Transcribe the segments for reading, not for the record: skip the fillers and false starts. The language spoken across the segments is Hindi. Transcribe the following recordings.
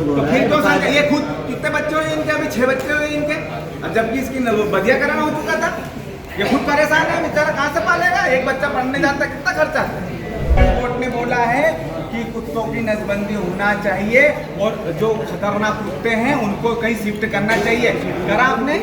तो फिर तो सर ये खुद कितने बच्चे हुए इनके, अभी 6 बच्चे हुए इनके, अब जबकि इसकी बधियाकरण हो चुका था। ये खुद परेशान है बेचारा, कहाँ से पालेगा? एक बच्चा पढ़ने जाता है, कितना खर्चा है? कोर्ट ने बोला है कि कुत्तों की नसबंदी होना चाहिए और जो खतरनाक कुत्ते हैं उनको कहीं शिफ्ट करना चाहिए। करा आपने?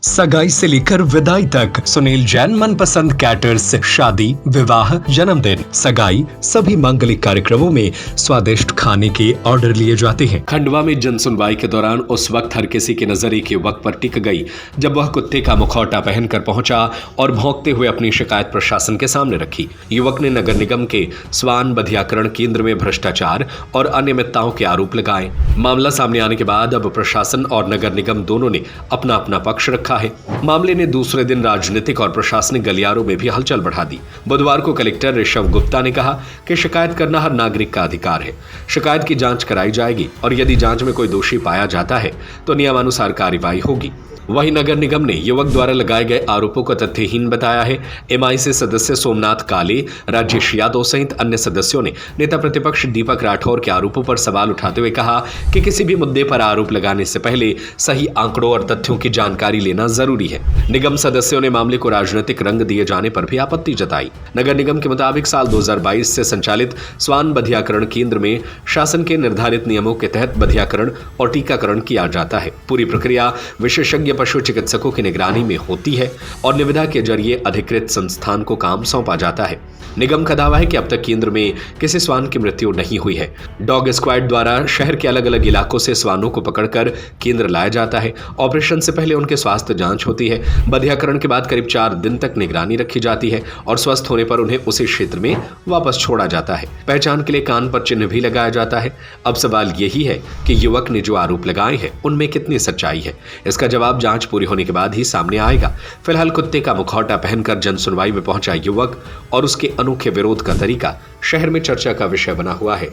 सगाई से लेकर विदाई तक सुनील जैन मनपसंद कैटर्स शादी, विवाह, जन्मदिन, सगाई सभी मांगलिक कार्यक्रमों में स्वादिष्ट खाने के ऑर्डर लिए जाते हैं। खंडवा में जन सुनवाई के दौरान उस वक्त हर किसी की नजर एक युवक पर टिक गई जब वह कुत्ते का मुखौटा पहनकर पहुंचा और भौंकते हुए अपनी शिकायत प्रशासन के सामने रखी। युवक ने नगर निगम के स्वान बधियाकरण केंद्र में भ्रष्टाचार और अनियमितताओं के आरोप लगाए। मामला सामने आने के बाद अब प्रशासन और नगर निगम दोनों ने अपना अपना पक्ष रखा है। मामले ने दूसरे दिन राजनीतिक और प्रशासनिक गलियारों में भी हलचल बढ़ा दी। बुधवार को कलेक्टर ऋषभ गुप्ता ने कहा कि शिकायत करना हर नागरिक का अधिकार है। शिकायत की जांच कराई जाएगी और यदि जांच में कोई दोषी पाया जाता है तो नियमानुसार कार्रवाई होगी। वहीं नगर निगम ने युवक द्वारा लगाए गए आरोपों को तथ्यहीन बताया है। एमआईसी सदस्य सोमनाथ काले, राजेश यादव सहित अन्य सदस्यों ने नेता प्रतिपक्ष दीपक राठौर के आरोपों पर सवाल उठाते हुए कहा कि किसी भी मुद्दे पर आरोप लगाने से पहले सही आंकड़ों और तथ्यों की जानकारी लेना जरूरी है। निगम सदस्यों ने मामले को राजनीतिक रंग दिए जाने पर भी आपत्ति जताई। नगर निगम के मुताबिक साल 2022 से संचालित स्वान बधियाकरण केंद्र में शासन के निर्धारित नियमों के तहत बधियाकरण और टीकाकरण किया जाता है। पूरी प्रक्रिया विशेषज्ञ पशु चिकित्सकों की निगरानी में होती है और निविदा के जरिए अधिकृत संस्थान को काम सौंपा जाता है। निगम का दावा है कि अब तक केंद्र में किसी स्वान की मृत्यु नहीं हुई है। डॉग स्क्वाड द्वारा शहर के अलग अलग इलाकों से स्वानों को पकड़कर केंद्र लाया जाता है। ऑपरेशन से पहले उनके स्वास्थ्य जांच होती है। बधियाकरण के बाद करीब 4 दिन तक निगरानी रखी जाती है और स्वस्थ होने पर उन्हें उसी क्षेत्र में वापस छोड़ा जाता है। पहचान के लिए कान पर चिन्ह भी लगाया जाता है। अब सवाल यही है कि युवक ने जो आरोप लगाए हैं उनमें कितनी सच्चाई है। इसका जवाब जांच पूरी होने के बाद ही सामने आएगा। फिलहाल कुत्ते का मुखौटा पहनकर जन सुनवाई में पहुंचा युवक और उसके अनोखे विरोध का तरीका शहर में चर्चा का विषय बना हुआ है।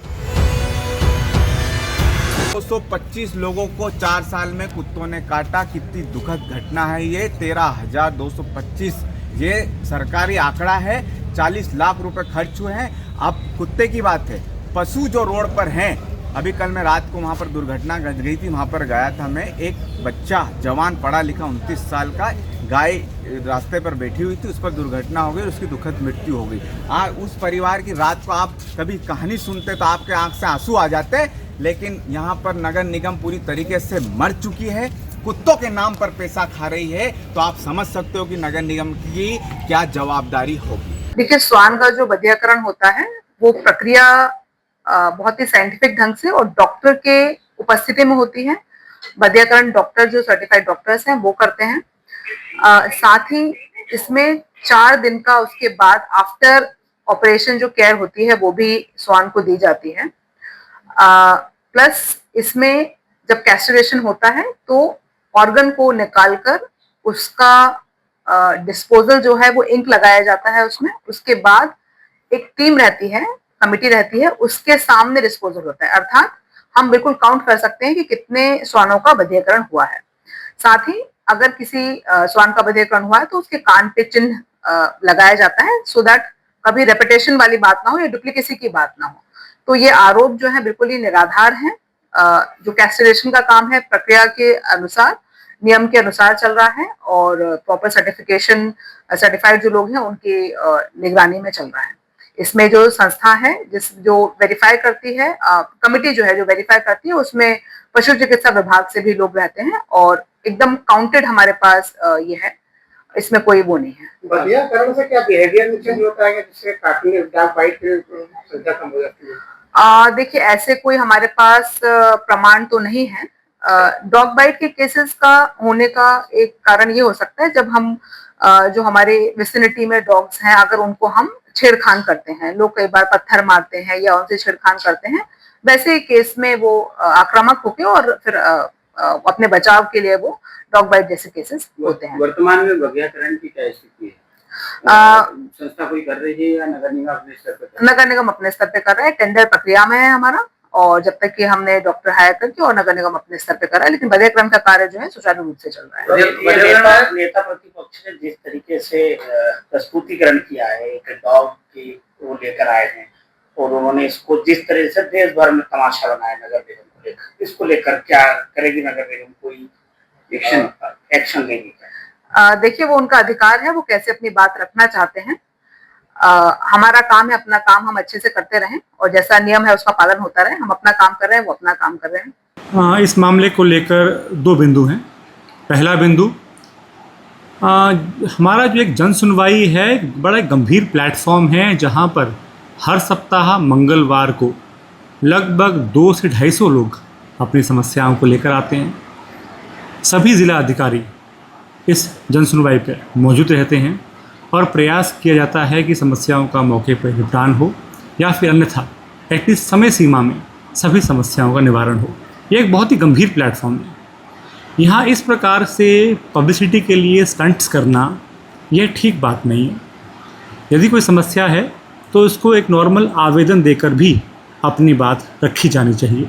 225 लोगों को 4 साल में कुत्तों ने काटा। कितनी दुखद घटना है ये। 13,225 ये सरकारी आंकड़ा है। 40 लाख रुपए खर्च हुए हैं। अब कुत्ते की बात है, पशु जो रोड पर हैं, अभी कल मैं रात को वहाँ पर दुर्घटना घट गई थी, वहाँ पर गया था मैं। एक बच्चा जवान पढ़ा लिखा 29 साल का, गाय रास्ते पर बैठी हुई थी, उस पर दुर्घटना हो गई, उसकी दुखद मृत्यु हो गई। उस परिवार की रात को आप कभी कहानी सुनते तो आपके आंख से आंसू आ जाते, लेकिन यहाँ पर नगर निगम पूरी तरीके से मर चुकी है। कुत्तों के नाम पर पैसा खा रही है, तो आप समझ सकते हो कि नगर निगम की क्या जवाबदारी होगी। देखिए, स्वान का जो बधियाकरण होता है वो प्रक्रिया बहुत ही साइंटिफिक ढंग से और डॉक्टर के उपस्थिति में होती है। बधियाकरण डॉक्टर जो सर्टिफाइड डॉक्टर्स हैं वो करते हैं। साथ ही इसमें 4 दिन का उसके बाद आफ्टर ऑपरेशन जो केयर होती है वो भी स्वान को दी जाती है। प्लस इसमें जब कैस्ट्रेशन होता है तो ऑर्गन को निकालकर उसका डिस्पोजल जो है वो इंक लगाया जाता है उसमें। उसके बाद एक टीम रहती है, कमिटी रहती है, उसके सामने डिस्पोजल होता है। अर्थात हम बिल्कुल काउंट कर सकते हैं कि कितने स्वानों का बधियाकरण हुआ है। साथ ही अगर किसी स्वान का बधियाकरण हुआ है तो उसके कान पे चिन्ह लगाया जाता है, सो दैट कभी रेपिटेशन वाली बात ना हो या डुप्लीकेसी की बात ना हो। तो ये आरोप जो है बिल्कुल ही निराधार है। जो कैस्ट्रेशन का काम है प्रक्रिया के अनुसार, नियम के अनुसार चल रहा है और प्रॉपर सर्टिफिकेशन सर्टिफाइड जो लोग हैं उनकी निगरानी में चल रहा है। इसमें जो संस्था है जो वेरीफाई करती है, कमिटी जो है जो वेरीफाई करती है, उसमें पशु चिकित्सा विभाग से भी लोग रहते हैं और एकदम काउंटेड हमारे पास ये है, इसमें कोई वो नहीं है। बधियाकरण से क्या बिहेवियर में चेंज होता है जिससे काटने डॉग बाइट की संख्या कम हो जाती है? देखिए, ऐसे कोई हमारे पास प्रमाण तो नहीं है। डॉग बाइट के केसेस का होने का एक कारण ये हो सकता है जब हम जो हमारे विसिनिटी में डॉग्स हैं, अगर उनको हम छेड़खान करते हैं, लोग कई बार पत्थर मारते हैं या उनसे छेड़खान करते हैं, वैसे केस में वो आक्रामक होके और फिर अपने बचाव के लिए वो डॉग बाइट जैसे केसेस होते हैं। वर्तमान में बधियाकरण की क्या स्थिति है? संस्था कोई कर रही है या नगर निगम अपने स्तर पर? नगर निगम अपने स्तर पे कर रहा है, टेंडर प्रक्रिया में है हमारा, और जब तक कि हमने डॉक्टर हायर करके और नगर निगम अपने स्तर पे कर रहा है, लेकिन बधियाकरण का कार्य जो है सुचारू रूप से चल रहा है। नेता प्रतिपक्ष ने जिस तरीके से प्रस्तुतिकरण किया है, एक डॉग की वो लेकर आए हैं और उन्होंने इसको जिस तरह से देश भर में तमाशा बनाया नगर निगम, इसको लेकर क्या करेगी नगर निगम, कोई एक्शन लेगी क्या? देखिए, वो उनका अधिकार है, वो कैसे अपनी बात रखना चाहते हैं। हमारा काम है, अपना काम हम अच्छे से करते रहें और जैसा नियम है उसका पालन होता रहे। हम अपना काम कर रहे हैं, वो अपना काम कर रहे हैं। इस मामले को लेकर 2 बिंदु हैं। पहला बिंदु, हमारा जो एक जन सुनवाई है, एक बड़ा गंभीर प्लेटफॉर्म है जहां पर हर सप्ताह मंगलवार को लगभग 200 से 250 लोग अपनी समस्याओं को लेकर आते हैं। सभी ज़िला अधिकारी इस जन सुनवाई पर मौजूद रहते हैं और प्रयास किया जाता है कि समस्याओं का मौके पर निपटान हो या फिर अन्यथा एटलीस्ट समय सीमा में सभी समस्याओं का निवारण हो। ये एक बहुत ही गंभीर प्लेटफॉर्म है। यहाँ इस प्रकार से पब्लिसिटी के लिए स्टंट्स करना यह ठीक बात नहीं है। यदि कोई समस्या है तो इसको एक नॉर्मल आवेदन देकर भी अपनी बात रखी जानी चाहिए।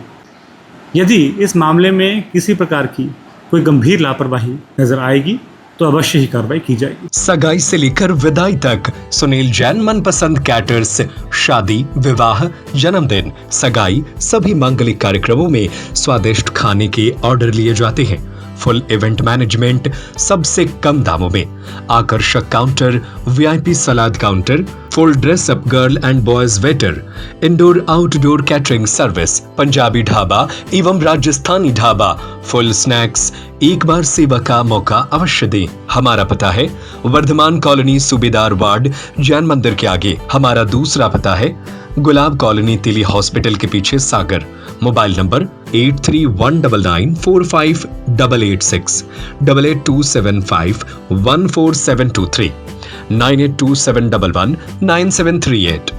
यदि इस मामले में किसी प्रकार की कोई गंभीर लापरवाही नजर आएगी तो अवश्य ही कार्रवाई की जाएगी। सगाई से लेकर विदाई तक सुनील जैन मनपसंद कैटर्स शादी, विवाह, जन्मदिन, सगाई सभी मांगलिक कार्यक्रमों में स्वादिष्ट खाने के ऑर्डर लिए जाते हैं। फुल इवेंट मैनेजमेंट सबसे कम दामों में, आकर्षक counter, VIP salad counter, full dress up girl and boys waiter, indoor outdoor catering service, Punjabi dhaba एवं राजस्थानी ढाबा, फुल स्नैक्स। एक बार सेवा का मौका अवश्य दें। हमारा पता है वर्धमान कॉलोनी, सूबेदार वार्ड, जैन मंदिर के आगे। हमारा दूसरा पता है गुलाब कॉलोनी, तिली हॉस्पिटल के पीछे, सागर। Mobile number 8319458886, 8827514723, 9827119738।